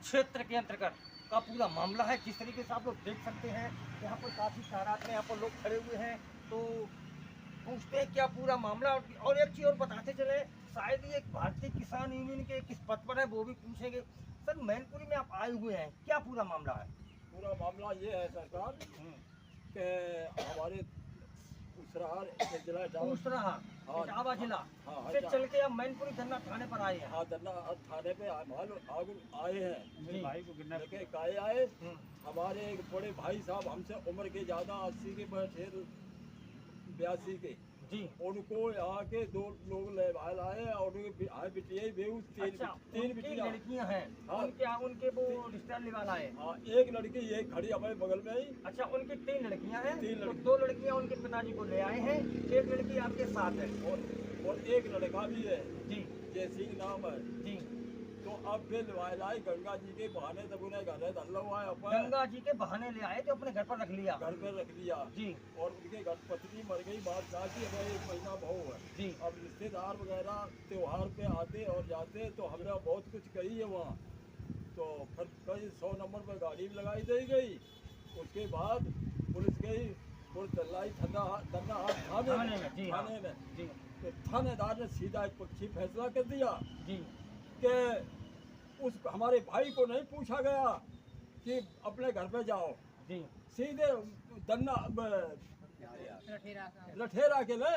क्षेत्र के अंतर्गत का पूरा मामला है। जिस तरीके से आप लोग देख सकते हैं यहाँ पर काफ़ी तादाद में यहाँ पर लोग खड़े हुए हैं, तो पूछते हैं क्या पूरा मामला। और एक चीज़ और बताते चले, शायद ये भारतीय किसान यूनियन के किस पद पर है वो भी पूछेंगे। सर, मैनपुरी में आप आए हुए हैं, क्या पूरा मामला है? पूरा मामला ये है सरकार कि हमारे उसराहा इटावा जिला से चल के अब मैनपुरी धरना थाने पर आए हैं। हाँ, धरना थाने पे आए हैं। भाई को गिरना लेके गाय आए। हमारे एक बड़े भाई साहब हमसे उम्र के ज्यादा 80 के 82 के जी, उनको यहाँ के 2 लोग ले आए और उनकी बिटिया तीन बिटिया लड़कियां हैं। हाँ, उनके वो रिश्तेदार निवाला है। हाँ, एक लड़की ये खड़ी हमारे बगल में ही। अच्छा, उनकी 3 लड़कियां हैं। 3 लड़की। 2 लड़कियां उनके पिताजी को ले आए हैं, एक लड़की आपके साथ है और एक लड़का भी है जी, जय सिंह नाम है जी। तो अब फिर लाए गंगा जी के बहाने तब उन्हें घर हुआ है गंगा जी के बहाने ले आए तो अपने घर पर रख लिया। घर पर रख लिया जी। और उनके घर पत्नी मर गई, बात की हमें 1 महीना बहु है जी। अब रिश्तेदार वगैरह त्योहार पे आते और जाते तो हमने बहुत कुछ कही है वहाँ। तो फिर कई 100 नंबर पर गाड़ी भी लगाई दी गई। उसके बाद पुलिस गई, पुलिस चलाई थाने में। तो थानेदार ने सीधा एक पक्षी फैसला कर दिया जी कि उस हमारे भाई को नहीं पूछा गया कि अपने घर पे जाओ जी, सीधे धरना लठेरा के ले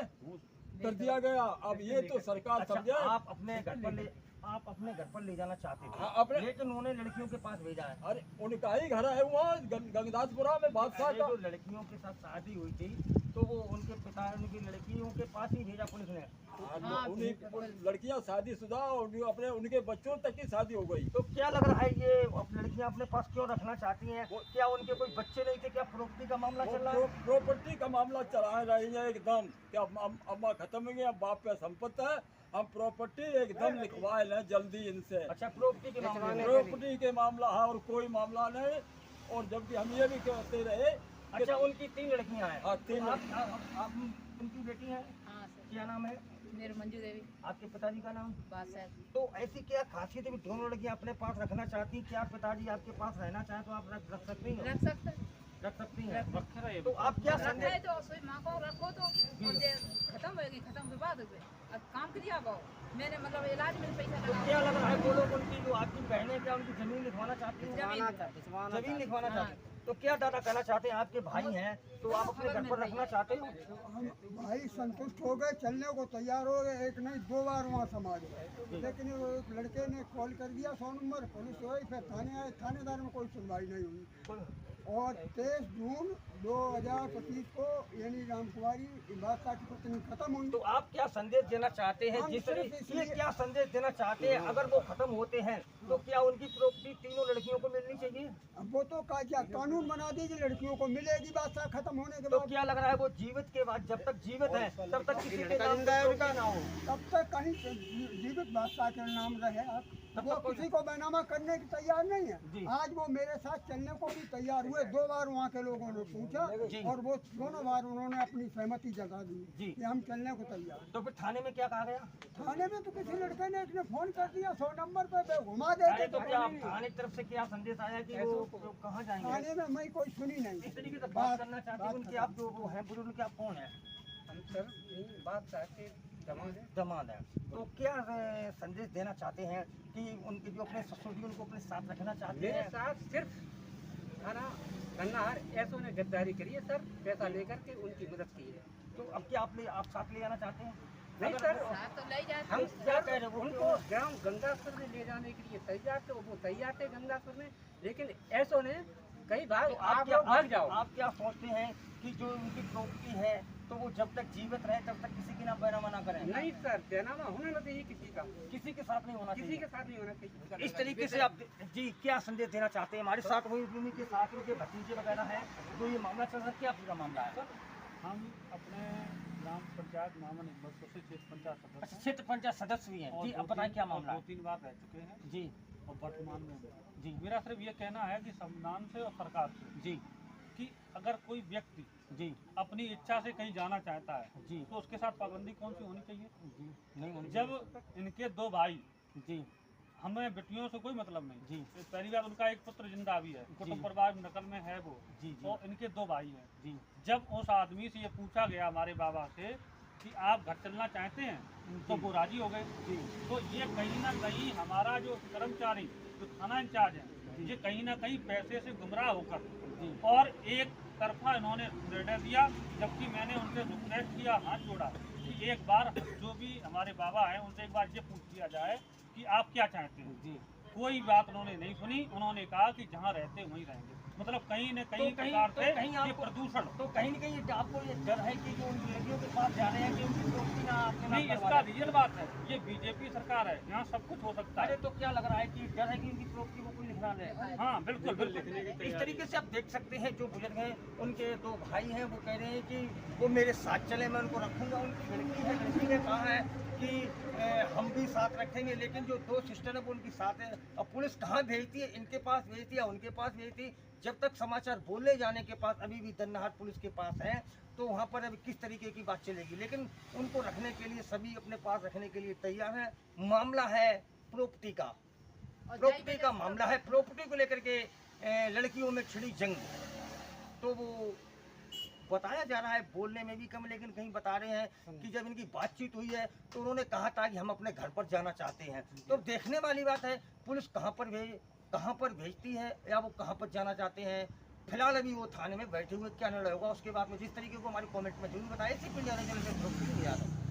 कर दिया गया। अब ये तो सरकार समझे। आप अपने घर पर ले जाना चाहते थे। हाँ, अपने लेकिन उन्होंने लड़कियों के पास भेजा है। अरे उनका ही घर है वहाँ गंगदासपुरा में बादशाह का। जो लड़कियों के साथ शादी हुई थी तो वो उनके पिता उनकी लड़कियों के पास ही भेजा पुलिस ने। लड़कियां शादीशुदा और अपने उनके बच्चों तक की शादी हो गई। तो क्या लग रहा है ये लड़कियां अपने पास क्यों रखना चाहती हैं? क्या उनके कोई बच्चे नहीं थे? क्या प्रॉपर्टी का मामला चल रहा है? प्रॉपर्टी का मामला चला रही है एकदम। क्या अम्मा खत्म हो गई, अब बाप पे संपत्ति है, हम प्रॉपर्टी एकदम लिखवाए लें जल्दी इनसे। अच्छा, प्रॉपर्टी के मामला है और कोई मामला नहीं। और जबकि हम ये भी कहते रहे। अच्छा, उनकी 3 लड़कियां हैं। हाँ, 3। आप उनकी बेटी हैं? हाँ सर। क्या नाम है? मेरे मंजू देवी। आपके पिताजी का नाम? बादशाह। तो ऐसी क्या खासियत है कि दोनों लड़कियां अपने पास रखना चाहती हैं? क्या पिताजी आपके पास रहना चाहें तो आप रख सकती हैं? रख सकती हैं। तो आप क्या संदेश? तो माँ को रखो तो खत्म होगी, खत्म के बाद अब काम करिए आप। मैंने मतलब इलाज में पैसा तो क्या लग रहा है वो लोग उनकी जो आपकी बहनें क्या उनकी जमीन लिखवाना चाहती हैं? जमीन लिखवाना चाहती हैं। तो क्या दादा कहना चाहते हैं? आपके भाई हैं तो आप अपने घर पर रखना चाहते हो? हम भाई संतुष्ट हो गए, चलने को तैयार हो गए। 1 नहीं 2 बार वहाँ समाज गए, लेकिन वो एक लड़के ने कॉल कर दिया 100 नंबर, पुलिस हुई, फिर थाने आए, थानेदार में कोई सुनवाई नहीं हुई। और 23 जून 2025 को यानी राम कुमारी बादशाह की पत्नी खत्म हुई। तो आप क्या संदेश देना चाहते हैं? जिस ये क्या संदेश देना चाहते हैं? अगर वो खत्म होते हैं तो क्या उनकी प्रॉपर्टी तीनों लड़कियों को मिलनी चाहिए? अब वो तो क्या कानून बना दीजिए, लड़कियों को मिलेगी बादशाह खत्म होने के तो बाद। क्या लग रहा है वो जीवित के बाद, जब तक जीवित है तब तक किसी के नाम ना हो? तब तक कहीं जीवित बादशाह के नाम रहे। वो किसी को बैनामा करने की तैयार नहीं है। आज वो मेरे साथ चलने को भी तैयार हुए। 2 बार वहाँ के लोगों ने पूछा और वो दोनों बार उन्होंने अपनी सहमति जता दी कि हम चलने को तैयार। तो फिर थाने में क्या कहा गया? थाने में तो किसी लड़के ने एक ने फोन कर दिया 100 नंबर पे घुमा देते। तो क्या थाने की तरफ से क्या संदेश आया कि वो कहाँ जाएंगे? थाने में मैं कोई सुनी नहीं। इस तरीके से बात करना चाहते हैं उनके, आप जो वो हैं बुजुर्ग, क्या कौन है? हम सर यही बात चाहते जमात है। तो क्या संदेश देना चाहते हैं कि उनके जो अपने ससुर जी उनको अपने साथ रखना चाहते मेरे हैं? साथ सिर्फ थाना गन्नाहर ऐसो ने गद्दारी करी है सर, पैसा लेकर के उनकी मदद की है। तो अब क्या आप साथ ले जाना चाहते हैं? नहीं सर, तो ले जाते हम क्या कह रहे हैं? उनको ग्राम गंगापुर में ले जाने के लिए तैयार थे, वो तैयार थे गंगापुर में, लेकिन ऐसो ने कई भाग तो आप लोग भाग जाओ। आप क्या सोचते हैं कि जो उनकी प्रॉपर्टी है तो वो जब तक जीवित रहे तब तक किसी की ना बैनामा ना करें? नहीं सर, बैनामा होना नहीं चाहिए किसी का, किसी के साथ नहीं होना किसी चाहिए। के साथ नहीं होना चाहिए। इस तरीके से आप जी क्या संदेश देना चाहते हैं? हमारे साथ हुई उनके साथ उनके भतीजे वगैरह हैं, तो ये मामला चल रहा है, क्या पूरा मामला है? हम अपने ग्राम पंचायत मामन से क्षेत्र पंचायत सदस्य अच्छा, क्षेत्र पंचायत सदस्य भी हैं जी। अब बताएं क्या मामला है? 2-3 बार रह चुके हैं जी और वर्तमान में जी मेरा सिर्फ ये कहना है कि संविधान से और सरकार से जी कि अगर कोई व्यक्ति जी अपनी इच्छा से कहीं जाना चाहता है जी तो उसके साथ पाबंदी कौन सी होनी चाहिए? जी नहीं होनी जब इनके 2 भाई जी हमें बेटियों से कोई मतलब नहीं जी। पहली बात उनका एक पुत्र जिंदा भी है, कुटुंब परिवार नकल में है वो, जी जी और इनके 2 भाई हैं। जी जब उस आदमी से ये पूछा गया हमारे बाबा से कि आप घर चलना चाहते हैं, तो वो राजी हो गए। जी तो ये कहीं ना कहीं हमारा जो कर्मचारी जो थाना इंचार्ज है, ये कहीं ना कहीं पैसे से गुमराह होकर जी और एक तरफा इन्होंने निर्णय दिया, जबकि मैंने उनसे रिक्वेस्ट किया, हाथ जोड़ा कि एक बार जो भी हमारे बाबा हैं उनसे एक बार ये पूछ लिया जाए कि आप क्या चाहते हैं। जी। कोई बात उन्होंने नहीं सुनी, उन्होंने कहा कि जहाँ रहते वहीं रहेंगे। मतलब कहीं न कहीं तो कहीं- प्रकार तो से कहीं ये आपको- प्रदूषण तो कहीं ना कहीं आपको ये डर है कि जो उन लड़कियों के पास जा रहे हैं कि उनकी प्रॉपर्टी ना आपके नाम नहीं, करवा इसका दें। रियल बात है, ये बीजेपी सरकार है, यहाँ सब कुछ हो सकता अरे है। तो क्या लग रहा है कि डर है कि उनकी प्रॉपर्टी को कोई लिखना ले। हाँ बिल्कुल बिल्कुल। इस तरीके से आप देख सकते हैं जो बुजुर्ग हैं उनके 2 भाई हैं, वो कह रहे हैं कि वो मेरे साथ चले, मैं उनको रखूंगा। उनकी लड़की है, लड़की ने कहा है कि हम भी साथ रखेंगे, लेकिन जो 2 सिस्टर है वो उनके साथ है। अब पुलिस कहाँ भेजती है, इनके पास भेजती है, उनके पास भेजती है। जब तक समाचार बोले जाने के पास अभी भी दन्नाहाट पुलिस के पास है, तो वहाँ पर अभी किस तरीके की बात चलेगी। लेकिन उनको रखने के लिए सभी अपने पास रखने के लिए तैयार हैं। मामला है प्रॉपर्टी का, और प्रॉपर्टी का मामला है। प्रॉपर्टी को लेकर के लड़कियों में छिड़ी जंग, तो वो बताया जा रहा है, बोलने में भी कम, लेकिन कहीं बता रहे हैं कि जब इनकी बातचीत हुई है तो उन्होंने कहा था कि हम अपने घर पर जाना चाहते हैं। तो देखने वाली बात है पुलिस कहाँ पर भेजती है या वो कहाँ पर जाना चाहते हैं। फिलहाल अभी वो थाने में बैठे हुए, क्या निर्णय होगा उसके बाद में जिस तरीके को हमारे कमेंट में जरूर बताएं। सिर्फ इंडिया न्यूज़ से ध्रुव यादव।